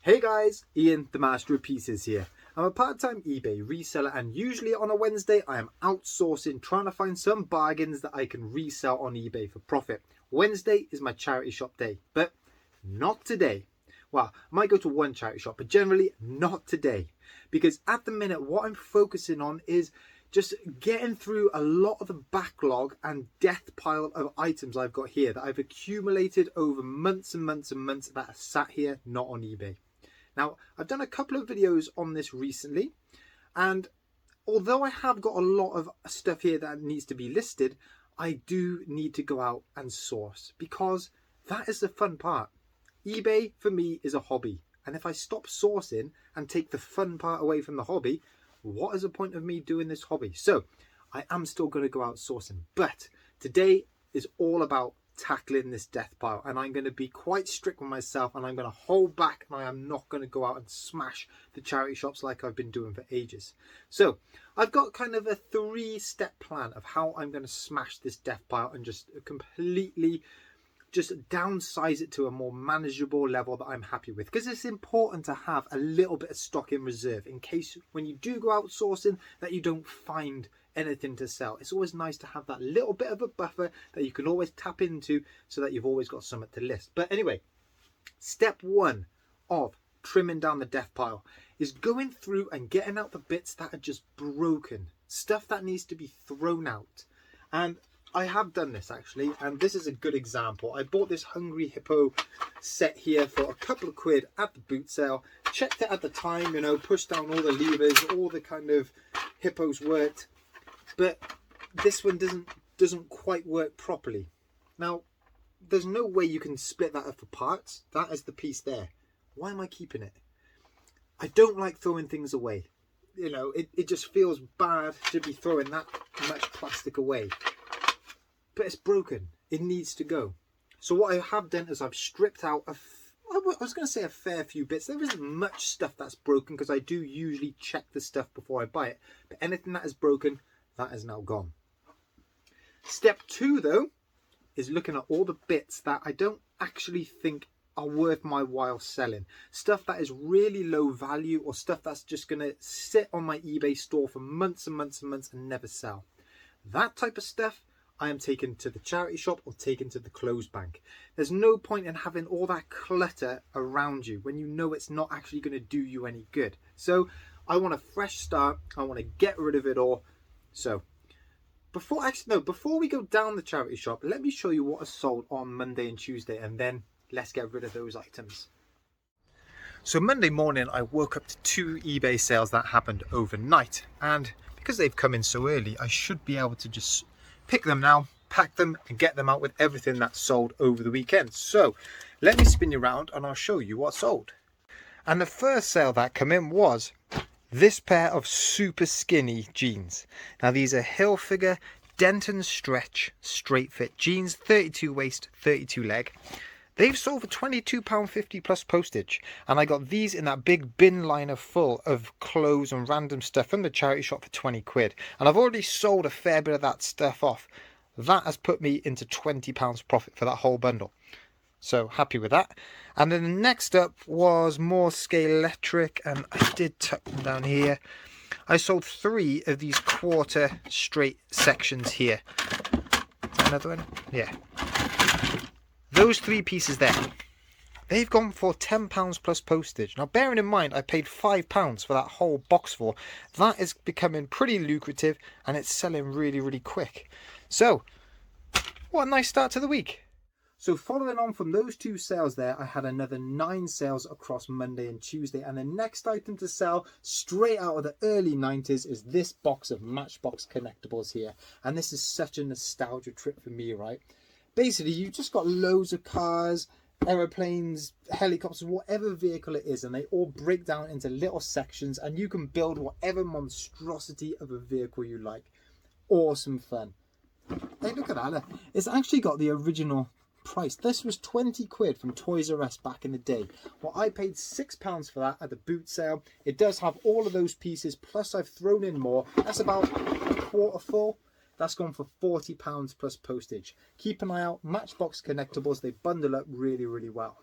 Hey guys, Ian the Master of Pieces here. I'm a part-time eBay reseller and usually on a Wednesday I am outsourcing, trying to find some bargains that I can resell on eBay for profit. Wednesday is my charity shop day, but not today. Well, I might go to one charity shop, but generally not today. Because at the minute what I'm focusing on is just getting through a lot of the backlog and death pile of items I've got here that I've accumulated over months and months and months that are sat here not on eBay. Now, I've done a couple of videos on this recently, and although I have got a lot of stuff here that needs to be listed, I do need to go out and source because that is the fun part. eBay for me is a hobby, and if I stop sourcing and take the fun part away from the hobby, what is the point of me doing this hobby? So I am still going to go out sourcing, but today is all about tackling this death pile, and I'm going to be quite strict with myself, and I'm going to hold back, and I am not going to go out and smash the charity shops like I've been doing for ages. So I've got kind of a 3-step plan of how I'm going to smash this death pile and just completely just downsize it to a more manageable level that I'm happy with, because it's important to have a little bit of stock in reserve in case when you do go outsourcing that you don't find anything to sell. It's always nice to have that little bit of a buffer that you can always tap into so that you've always got something to list. But anyway, step 1 of trimming down the death pile is going through and getting out the bits that are just broken, stuff that needs to be thrown out. And I have done this actually, and this is a good example. I bought this Hungry Hippo set here for a couple of quid at the boot sale. Checked it at the time, you know, pushed down all the levers, all the kind of hippos worked, but this one doesn't quite work properly. Now, there's no way you can split that up for parts. That is the piece there. Why am I keeping it? I don't like throwing things away. You know, it just feels bad to be throwing that much plastic away. But it's broken. It needs to go. So what I have done is I've stripped out I was going to say a fair few bits. There isn't much stuff that's broken because I do usually check the stuff before I buy it. But anything that is broken, that is now gone. Step 2 though is looking at all the bits that I don't actually think are worth my while selling. Stuff that is really low value, or stuff that's just going to sit on my eBay store for months and months and months and never sell. That type of stuff I am taken to the charity shop or taken to the clothes bank. There's no point in having all that clutter around you when you know it's not actually going to do you any good. So I want a fresh start. I want to get rid of it all. So before we go down the charity shop, let me show you what is sold on Monday and Tuesday, and then let's get rid of those items. So Monday morning I woke up to 2 eBay sales that happened overnight, and because they've come in so early, I should be able to just pick them now, pack them and get them out with everything that's sold over the weekend. So let me spin you around and I'll show you what sold. And the first sale that came in was this pair of super skinny jeans. Now these are Hilfiger Denton Stretch straight fit jeans, 32 waist, 32 leg. They've sold for £22.50 plus postage, and I got these in that big bin liner full of clothes and random stuff from the charity shop for 20 quid. And I've already sold a fair bit of that stuff off. That has put me into £20 profit for that whole bundle. So happy with that. And then the next up was more Scalextric, and I did tuck them down here. I sold 3 of these quarter straight sections here. Is that another one? Yeah. Those 3 pieces there, they've gone for £10 plus postage. Now bearing in mind I paid £5 for that whole box full, that is becoming pretty lucrative and it's selling really, really quick. So what a nice start to the week. So following on from those 2 sales there, I had another 9 sales across Monday and Tuesday, and the next item to sell straight out of the early 90s is this box of Matchbox Connectables here. And this is such a nostalgia trip for me, right? Basically, you've just got loads of cars, aeroplanes, helicopters, whatever vehicle it is, and they all break down into little sections, and you can build whatever monstrosity of a vehicle you like. Awesome fun. Hey, look at that. It's actually got the original price. This was 20 quid from Toys R Us back in the day. Well, I paid £6 for that at the boot sale. It does have all of those pieces, plus I've thrown in more. That's about a quarter full. That's gone for £40 plus postage. Keep an eye out, Matchbox Connectables, they bundle up really, really well.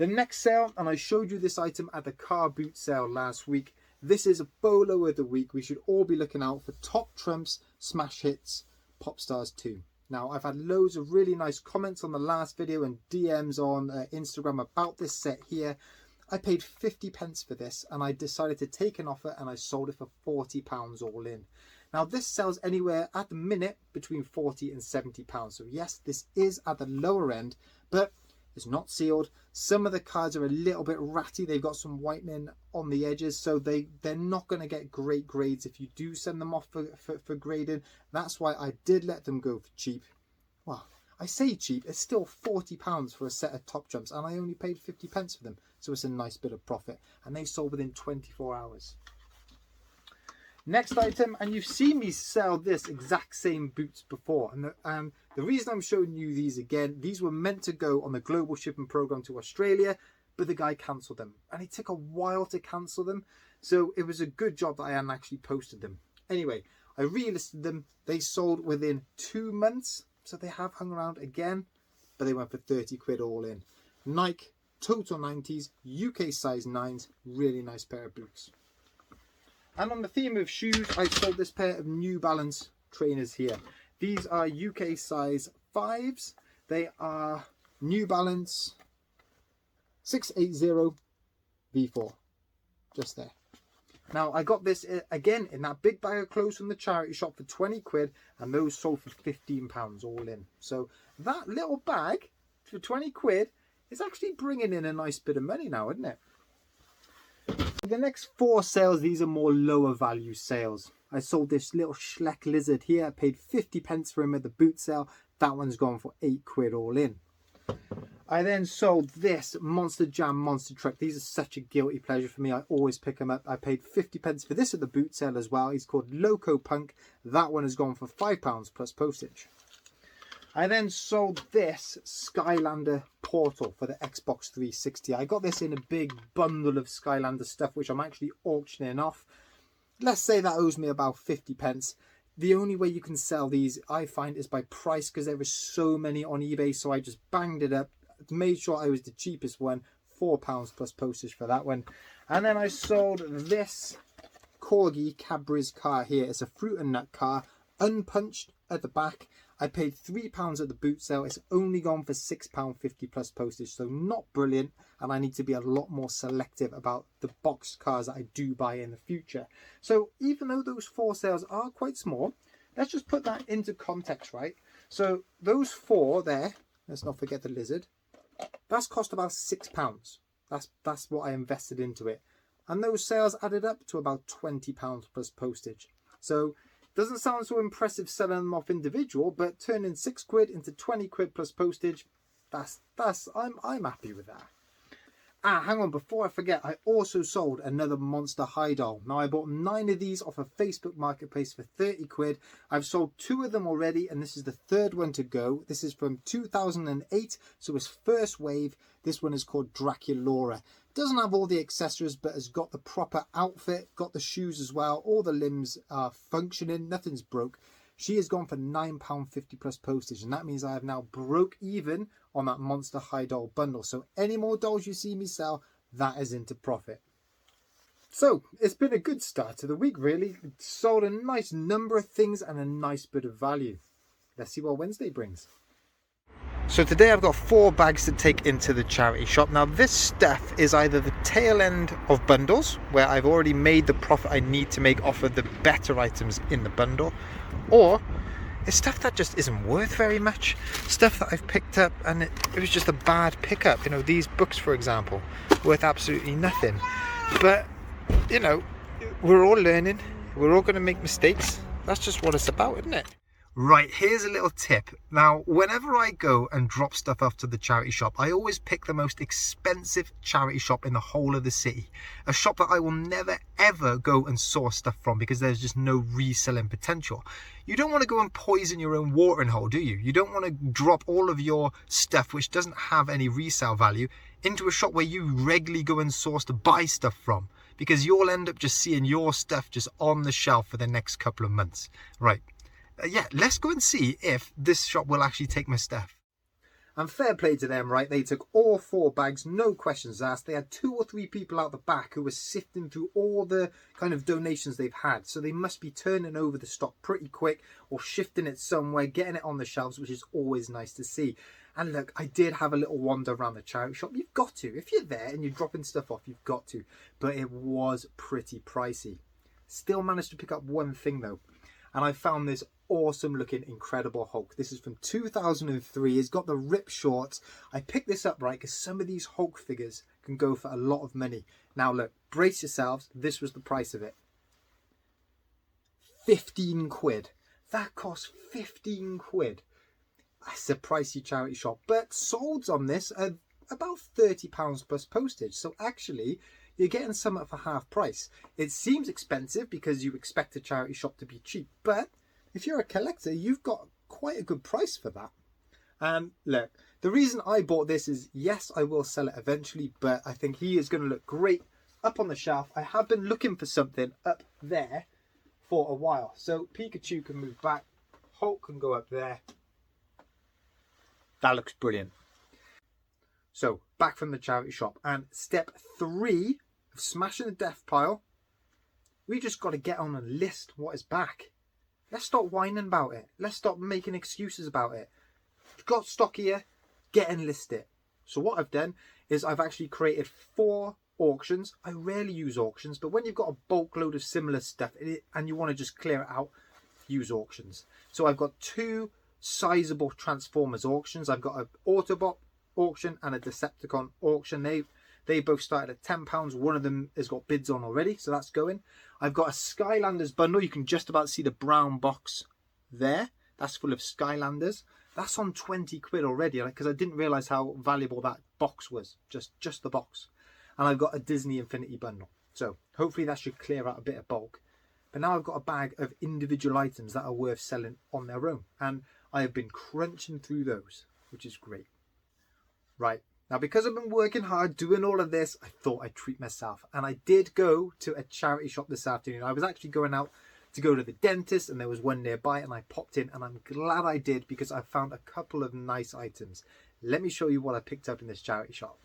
The next sale, and I showed you this item at the car boot sale last week. This is a bolo of the week. We should all be looking out for Top Trumps Smash Hits Popstars 2. Now, I've had loads of really nice comments on the last video and DMs on Instagram about this set here. I paid 50 pence for this, and I decided to take an offer, and I sold it for £40 all in. Now, this sells anywhere at the minute between £40 and £70. So yes, this is at the lower end, but it's not sealed. Some of the cards are a little bit ratty. They've got some whitening on the edges, so they're not going to get great grades if you do send them off for grading. That's why I did let them go for cheap. Well, I say cheap, it's still £40 for a set of Top Trumps, and I only paid 50 pence for them. So it's a nice bit of profit, and they sold within 24 hours. Next item, and you've seen me sell this exact same boots before, and the reason I'm showing you these again, these were meant to go on the global shipping program to Australia, but the guy cancelled them, and it took a while to cancel them, so it was a good job that I hadn't actually posted them. Anyway, I relisted them. They sold within 2 months, so they have hung around again, but they went for 30 quid all in. Nike Total 90s, UK size 9s, really nice pair of boots. And on the theme of shoes, I sold this pair of New Balance trainers here. These are UK size 5s. They are New Balance 680 V4. Just there. Now, I got this again in that big bag of clothes from the charity shop for 20 quid, and those sold for £15 all in. So that little bag for 20 quid is actually bringing in a nice bit of money now, isn't it? The next 4 sales, these are more lower value sales. I sold this little Schleck lizard here. I paid 50 pence for him at the boot sale. That one's gone for 8 quid all in. I then sold this Monster Jam Monster Truck. These are such a guilty pleasure for me. I always pick them up. I paid 50 pence for this at the boot sale as well. He's called Loco Punk. That one has gone for £5 plus postage. I then sold this Skylander Portal for the Xbox 360. I got this in a big bundle of Skylander stuff, which I'm actually auctioning off. Let's say that owes me about 50 pence. The only way you can sell these, I find, is by price, because there were so many on eBay. So I just banged it up, made sure I was the cheapest one, £4 plus postage for that one. And then I sold this Corgi Cadbury's car here. It's a fruit and nut car, unpunched at the back. I paid £3 at the boot sale. It's only gone for £6.50 plus postage, so not brilliant, and I need to be a lot more selective about the boxed cars that I do buy in the future. So even though those 4 sales are quite small, let's just put that into context, right? So those 4 there, let's not forget the lizard, that's cost about £6. That's what I invested into it, and those sales added up to about £20 plus postage. So doesn't sound so impressive selling them off individual, but turning 6 quid into 20 quid plus postage, I'm happy with that. Ah, hang on, before I forget, I also sold another Monster High doll. Now, I bought 9 of these off a Facebook marketplace for 30 quid. I've sold 2 of them already, and this is the 3rd one to go. This is from 2008, so it's first wave. This one is called Draculaura. Doesn't have all the accessories, but has got the proper outfit, got the shoes as well. All the limbs are functioning, nothing's broke. She has gone for £9.50 plus postage, and that means I have now broke even on that Monster High doll bundle. So any more dolls you see me sell, that is into profit. So it's been a good start to the week, really. Sold a nice number of things and a nice bit of value. Let's see what Wednesday brings. So today I've got 4 bags to take into the charity shop. Now this stuff is either the tail end of bundles, where I've already made the profit I need to make off of the better items in the bundle, or it's stuff that just isn't worth very much. Stuff that I've picked up and it was just a bad pickup. You know, these books, for example, worth absolutely nothing. But, you know, we're all learning. We're all going to make mistakes. That's just what it's about, isn't it? Right, here's a little tip. Now, whenever I go and drop stuff off to the charity shop, I always pick the most expensive charity shop in the whole of the city. A shop that I will never ever go and source stuff from, because there's just no reselling potential. You don't want to go and poison your own watering hole, do you? You don't want to drop all of your stuff, which doesn't have any resale value, into a shop where you regularly go and source to buy stuff from, because you'll end up just seeing your stuff just on the shelf for the next couple of months. Right. Yeah, let's go and see if this shop will actually take my stuff. And fair play to them, right? They took all 4 bags, no questions asked. They had 2 or 3 people out the back who were sifting through all the kind of donations they've had. So they must be turning over the stock pretty quick or shifting it somewhere, getting it on the shelves, which is always nice to see. And look, I did have a little wander around the charity shop. You've got to. If you're there and you're dropping stuff off, you've got to. But it was pretty pricey. Still managed to pick up one thing though. And I found this awesome looking Incredible Hulk. This is from 2003. It's got the rip shorts. I picked this up, right, because some of these Hulk figures can go for a lot of money. Now look, brace yourselves. This was the price of it. 15 quid. That cost 15 quid. That's a pricey charity shop. But solds on this are about £30 plus postage. So actually, you're getting some for half price. It seems expensive because you expect a charity shop to be cheap. But if you're a collector, you've got quite a good price for that. And look, the reason I bought this is, yes, I will sell it eventually, but I think he is going to look great up on the shelf. I have been looking for something up there for a while. So Pikachu can move back. Hulk can go up there. That looks brilliant. So back from the charity shop, and step 3 of smashing the death pile, we just got to get on and list what is back. Let's stop whining about it. Let's stop making excuses about it. You've got stock here, get and list it. So what I've done is I've actually created 4 auctions. I rarely use auctions, but when you've got a bulk load of similar stuff and you want to just clear it out, use auctions. So I've got 2 sizable Transformers auctions. I've got an Autobot auction and a Decepticon auction. They both started at £10. One of them has got bids on already, so that's going. I've got a Skylanders bundle. You can just about see the brown box there. That's full of Skylanders. That's on 20 quid already, because I didn't realise how valuable that box was. Just the box. And I've got a Disney Infinity bundle. So hopefully that should clear out a bit of bulk. But now I've got a bag of individual items that are worth selling on their own. And I have been crunching through those, which is great. Right. Now, because I've been working hard doing all of this, I thought I'd treat myself. And I did go to a charity shop this afternoon. I was actually going out to go to the dentist, and there was one nearby, and I popped in, and I'm glad I did because I found a couple of nice items. Let me show you what I picked up in this charity shop.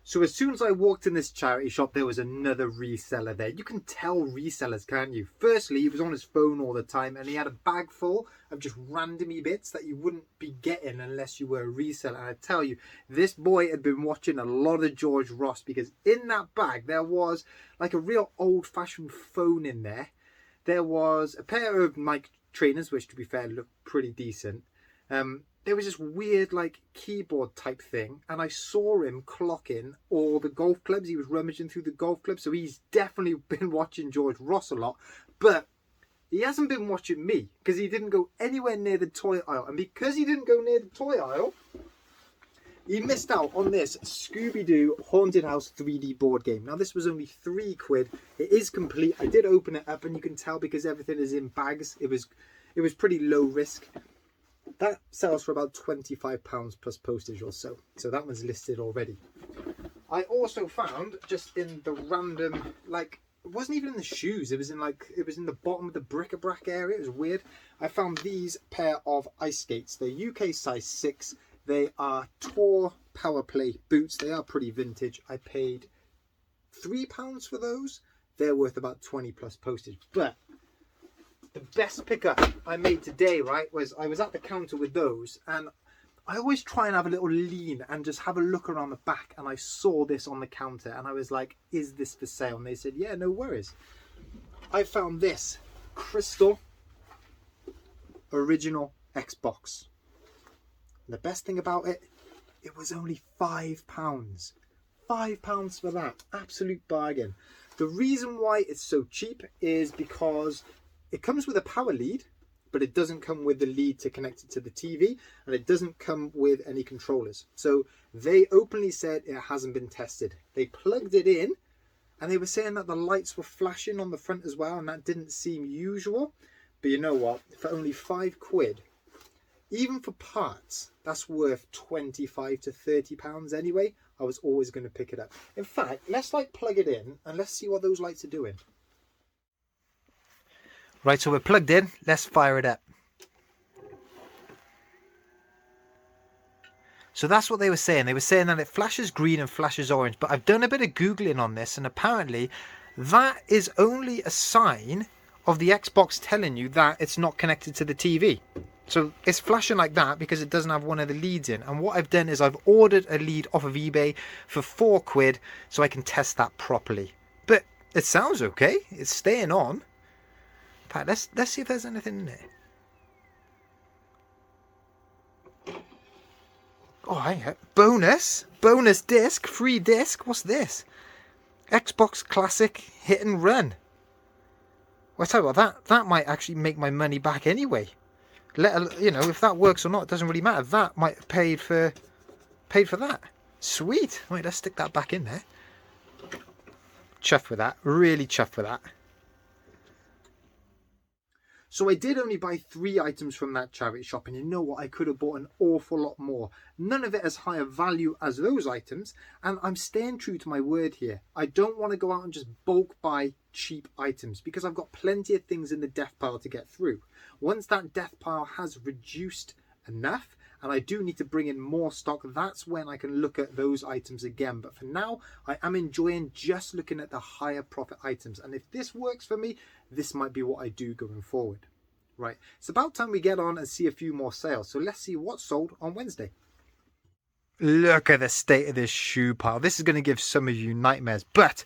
So as soon as I walked in this charity shop, there was another reseller there. You can tell resellers, can't you? Firstly, he was on his phone all the time, and he had a bag full of just random bits that you wouldn't be getting unless you were a reseller. And I tell you, this boy had been watching a lot of George Ross, because in that bag there was like a real old-fashioned phone in there. There was a pair of Nike trainers, which to be fair looked pretty decent. There was this weird like keyboard type thing, and I saw him clocking all the golf clubs. He was rummaging through the golf clubs, so he's definitely been watching George Ross a lot. But he hasn't been watching me, because he didn't go anywhere near the toy aisle. And because he didn't go near the toy aisle, he missed out on this Scooby-Doo Haunted House 3D board game. Now this was only 3 quid. It is complete. I did open it up, and you can tell because everything is in bags. It was pretty low risk. That sells for about £25 plus postage or so. So that one's listed already. I also found just in the random, like, it wasn't even in the shoes. It was in the bottom of the bric-a-brac area. It was weird. I found these pair of ice skates. They're UK size 6. They are Tour Power Play boots. They are pretty vintage. I paid £3 for those. They're worth about 20 plus postage. But the best pickup I made today, right, was I was at the counter with those, and I always try and have a little lean and just have a look around the back, and I saw this on the counter, and I was like, is this for sale? And they said, yeah, no worries. I found this Crystal original Xbox. And the best thing about it, it was only £5. £5 for that. Absolute bargain. The reason why it's so cheap is because it comes with a power lead, but it doesn't come with the lead to connect it to the TV, and it doesn't come with any controllers. So they openly said it hasn't been tested. They plugged it in, and they were saying that the lights were flashing on the front as well, and that didn't seem usual. But you know what? For only 5 quid, even for parts, that's worth 25 to 30 pounds anyway. I was always going to pick it up. In fact, let's plug it in, and let's see what those lights are doing. Right, so we're plugged in. Let's fire it up. So that's what they were saying. They were saying that it flashes green and flashes orange. But I've done a bit of Googling on this, and apparently that is only a sign of the Xbox telling you that it's not connected to the TV. So it's flashing like that because it doesn't have one of the leads in. And what I've done is I've ordered a lead off of eBay for £4 so I can test that properly. But it sounds okay. It's staying on. Pat, let's see if there's anything in there. Oh, hang on. Bonus disc, free disc. What's this? Xbox Classic Hit and Run. Well, I tell you what, that might actually make my money back anyway. You know, if that works or not, it doesn't really matter. That might have paid for that. Sweet. Right, let's stick that back in there. Chuffed with that. Really chuffed with that. So I did only buy 3 items from that charity shop, and you know what? I could have bought an awful lot more. None of it as high a value as those items, and I'm staying true to my word here. I don't want to go out and just bulk buy cheap items because I've got plenty of things in the death pile to get through. Once that death pile has reduced enough, and I do need to bring in more stock, that's when I can look at those items again. But for now, I am enjoying just looking at the higher profit items. And if this works for me, this might be what I do going forward. Right, it's about time we get on and see a few more sales. So let's see what's sold on Wednesday. Look at the state of this shoe pile. This is going to give some of you nightmares, but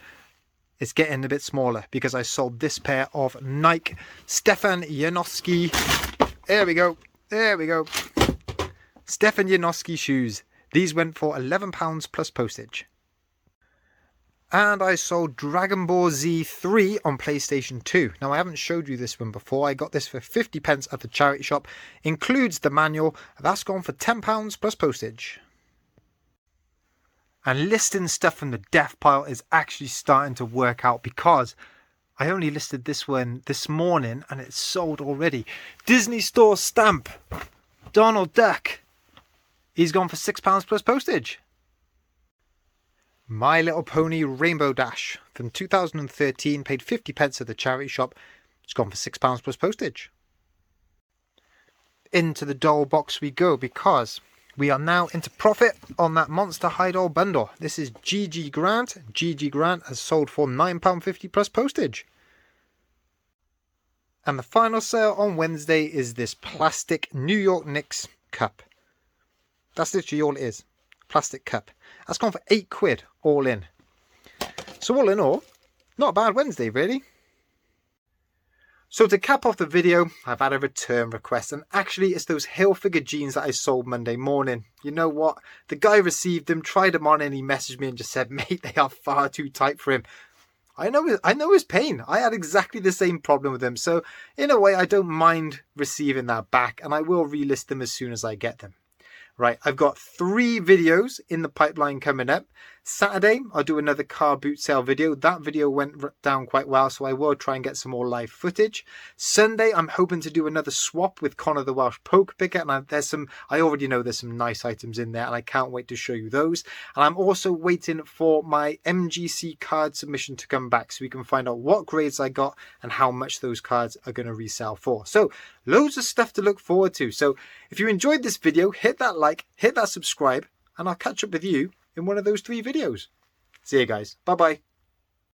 it's getting a bit smaller because I sold this pair of Nike Stefan Janoski. There we go. There we go. Stefan Janoski shoes. These went for £11 plus postage. And I sold Dragon Ball Z 3 on PlayStation 2. Now, I haven't showed you this one before. I got this for 50p at the charity shop. Includes the manual. That's gone for £10 plus postage. And listing stuff from the death pile is actually starting to work out because I only listed this one this morning and it's sold already. Disney Store stamp. Donald Duck. He's gone for £6 plus postage. My Little Pony Rainbow Dash from 2013, paid 50p at the charity shop. It's gone for £6 plus postage. Into the doll box we go because we are now into profit on that Monster High Doll bundle. This is Gigi Grant. Gigi Grant has sold for £9.50 plus postage. And the final sale on Wednesday is this plastic New York Knicks cup. That's literally all it is. Plastic cup. That's gone for £8 all in. So all in all, not a bad Wednesday really. So to cap off the video, I've had a return request, and actually it's those Hilfiger jeans that I sold Monday morning. You know what? The guy received them, tried them on, and he messaged me and just said, mate, they are far too tight for him. I know his pain. I had exactly the same problem with them. So in a way, I don't mind receiving that back, and I will relist them as soon as I get them. Right, I've got 3 videos in the pipeline coming up. Saturday, I'll do another car boot sale video. That video went down quite well, so I will try and get some more live footage. Sunday, I'm hoping to do another swap with Connor the Welsh Poker Picker, and I already know there's some nice items in there, and I can't wait to show you those. And I'm also waiting for my MGC card submission to come back so we can find out what grades I got and how much those cards are going to resell for. So, loads of stuff to look forward to. So, if you enjoyed this video, hit that like, hit that subscribe, and I'll catch up with you in one of those 3 videos. See you guys. Bye-bye.